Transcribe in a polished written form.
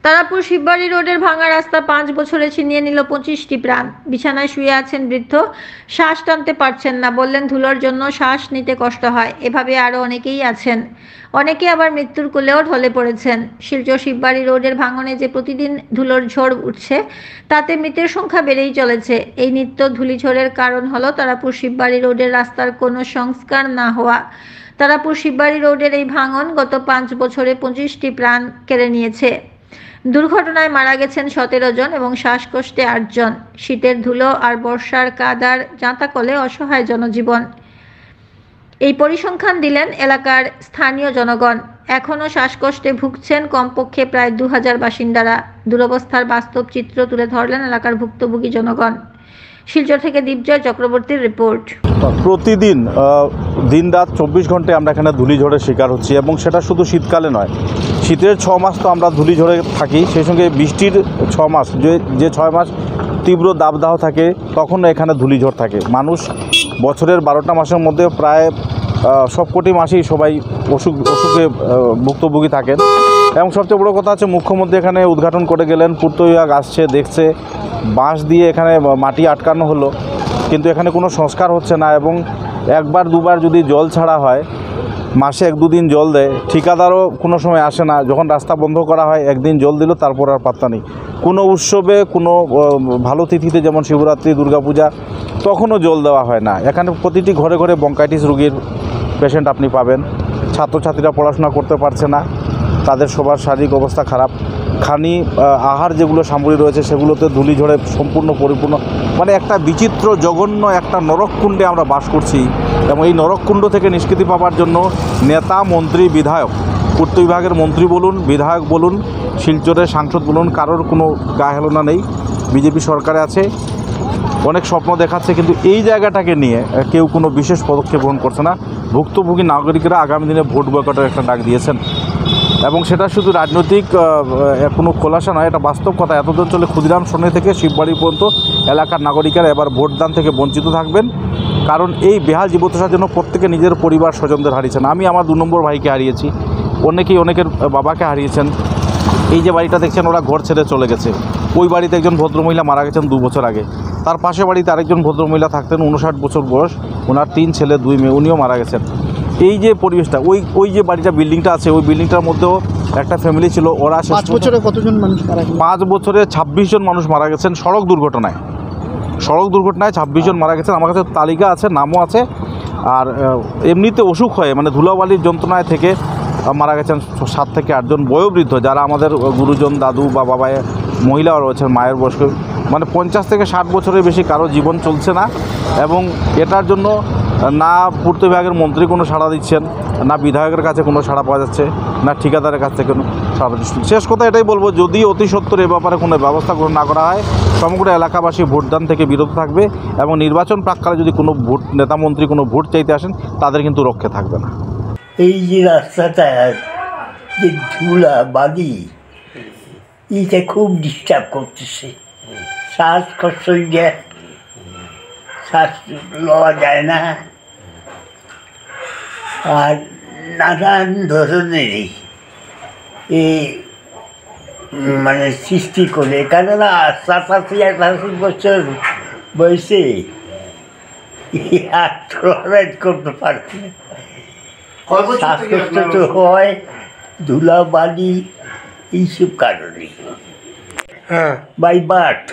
তারাপুর শিববাড়ি রোডের ভাঙা রাস্তা 5 বছরে ছিনিয়ে নিল 25টি প্রাণ। বিছানায় শুয়ে আছেন বৃদ্ধ, শ্বাস টানতে পারছেন না, বললেন ধুলোর জন্য শ্বাস নিতে কষ্ট হয়। এভাবে আরও অনেকেই আছেন, অনেকে আবার মৃত্যুর কোলেও ঢলে পড়েছেন। শিলচর শিববাড়ি রোডের ভাঙনে যে প্রতিদিন ধুলোর ঝড় উঠছে, তাতে মৃতের সংখ্যা বেড়েই চলেছে। এই নিত্য ধূলিঝড়ের কারণ হলো তারাপুর শিববাড়ি রোডের রাস্তার কোনো সংস্কার না হওয়া। তারাপুর শিববাড়ি রোডের এই ভাঙন গত 5 বছরে 25টি প্রাণ কেড়ে নিয়েছে। দুর্ঘটনায় মারা গেছেন 17 জন এবং শ্বাসকষ্টে 8 জন। শীতের ধুলো আর বর্ষার কাদার জাঁতাকলে অসহায় জনজীবন। এই পরিসংখ্যান দিলেন এলাকার স্থানীয় জনগণ। এখনও শ্বাসকষ্টে ভুগছেন কমপক্ষে প্রায় 2000 বাসিন্দারা। দুরবস্থার বাস্তব চিত্র তুলে ধরলেন এলাকার ভুক্তভোগী জনগণ। শিলচর থেকে দীপজয় চক্রবর্তীর রিপোর্ট। প্রতিদিন দিনরাত 24 ঘন্টায় আমরা এখানে ধূলিঝড়ের শিকার হচ্ছি, এবং সেটা শুধু শীতকালে নয়, শীতের 6 মাস তো আমরা ধূলিঝড়ে থাকি, সেই সঙ্গে বৃষ্টির 6 মাস, যে 6 মাস তীব্র দাবদাহ থাকে তখনও এখানে ধূলিঝড় থাকে। মানুষ বছরের 12টা মাসের মধ্যে প্রায় সবকটি মাসেই সবাই অসুখে ভুক্তভোগী থাকেন। এবং সবচেয়ে বড়ো কথা হচ্ছে, মুখ্যমন্ত্রী এখানে উদ্ঘাটন করে গেলেন, পূর্ত বিভাগ আসছে, দেখছে, বাঁশ দিয়ে এখানে মাটি আটকানো হলো, কিন্তু এখানে কোনো সংস্কার হচ্ছে না। এবং একবার দুবার যদি জল ছাড়া হয়, মাসে 1-2 দিন জল দেয়, ঠিকাদারও কোনো সময় আসে না। যখন রাস্তা বন্ধ করা হয়, একদিন জল দিল, তারপর আর পাত্তা নেই। কোনো উৎসবে, কোনো ভালো তিথিতে, যেমন শিবরাত্রি, দুর্গাপূজা, তখনও জল দেওয়া হয় না। এখানে প্রতিটি ঘরে ঘরে ব্রঙ্কাইটিস রোগীর পেশেন্ট আপনি পাবেন। ছাত্রছাত্রীরা পড়াশোনা করতে পারছে না, তাদের সবার শারীরিক অবস্থা খারাপ। আহার যেগুলো সামগ্রী রয়েছে সেগুলোতে ধূলিঝড়ে সম্পূর্ণ পরিপূর্ণ, মানে একটা বিচিত্র জঘন্য একটা নরককুণ্ডে আমরা বাস করছি। এবং এই নরককুণ্ড থেকে নিষ্কৃতি পাওয়ার জন্য নেতা, মন্ত্রী, বিধায়ক, পূর্ত বিভাগের মন্ত্রী বলুন, বিধায়ক বলুন, শিলচরের সাংসদ বলুন, কারোর কোনো গায়ে হেলনা নেই। বিজেপি সরকারে আছে, অনেক স্বপ্ন দেখাচ্ছে, কিন্তু এই জায়গাটাকে নিয়ে কেউ কোনো বিশেষ পদক্ষেপ গ্রহণ করছে না। ভুক্তভোগী নাগরিকরা আগামী দিনে ভোট বয়কটের একটা ডাক দিয়েছেন, এবং সেটা শুধু রাজনৈতিক কোনো খোলাসা নয়, এটা বাস্তব কথা। এতদিন চলে ক্ষুদিরাম সরণি থেকে শিববাড়ি পর্যন্ত এলাকার নাগরিকেরা এবার ভোটদান থেকে বঞ্চিত থাকবেন, কারণ এই বেহাল জীবদশার জন্য প্রত্যেকে নিজের পরিবার স্বজনদের হারিয়েছেন। আমি আমার 2 নম্বর ভাইকে হারিয়েছি, অনেকের বাবাকে হারিয়েছেন। এই যে বাড়িটা দেখছেন, ওরা ঘর ছেড়ে চলে গেছে। ওই বাড়িতে একজন ভদ্রমহিলা মারা গেছেন 2 বছর আগে। তার পাশে বাড়িতে আরেকজন ভদ্রমহিলা থাকতেন, 59 বছর বয়স, ওনার 3 ছেলে 2 মেয়ে, উনিও মারা গেছেন। এই যে পরিবেশটা, ওই যে বাড়িটা, বিল্ডিংটা আছে, ওই বিল্ডিংটার মধ্যেও একটা ফ্যামিলি ছিল। ওরা 5 বছরে কতজন মানুষ মারা গেছে? 5 বছরে 26 জন মানুষ মারা গেছেন সড়ক দুর্ঘটনায়। 26 জন মারা গেছেন। আমার কাছে তালিকা আছে, নামও আছে। আর এমনিতে অসুখ হয়ে, মানে ধুলাবালির যন্ত্রণায় থেকে মারা গেছেন 7 থেকে 8 জন বয়োবৃদ্ধ, যারা আমাদের গুরুজন, দাদু বা বাবা, মহিলাও রয়েছেন, মায়ের বয়স্ক, মানে 50 থেকে 60 বছরের বেশি কারো জীবন চলছে না। এবং এটার জন্য না পূর্ত বিভাগের মন্ত্রী কোনো সাড়া দিচ্ছেন, না বিধায়কের কাছে কোনো সাড়া পাওয়া যাচ্ছে, না ঠিকাদারের কাছ থেকে কোনো সাড়া দিচ্ছে। শেষ কথা এটাই বলবো, যদি অতি সত্বর এ ব্যাপারে কোনো ব্যবস্থা গ্রহণ না করা হয়, সমগ্র এলাকাবাসী ভোটদান থেকে বিরত থাকবে, এবং নির্বাচন প্রাককালে যদি কোনো নেতা মন্ত্রী কোনো ভোট চাইতে আসেন, তাদের কিন্তু রক্ষে থাকবে না। এই যে রাস্তাটা, যে ধুলা বালি, এইটা খুব ডিস্টার্ব করতেছে। শ্বাসকষ্ট হয়ে যায়, শ্বাস লওয়া যায় না, আর নানান ধরনেরই এই মানে সৃষ্টি করে। কেননা 87-88 বছর বয়সে আর টলারেট করতে পারছে না। শ্বাসকষ্ট তো হয় ধুলা বালি এইসব কারণে, বাই বার্থ।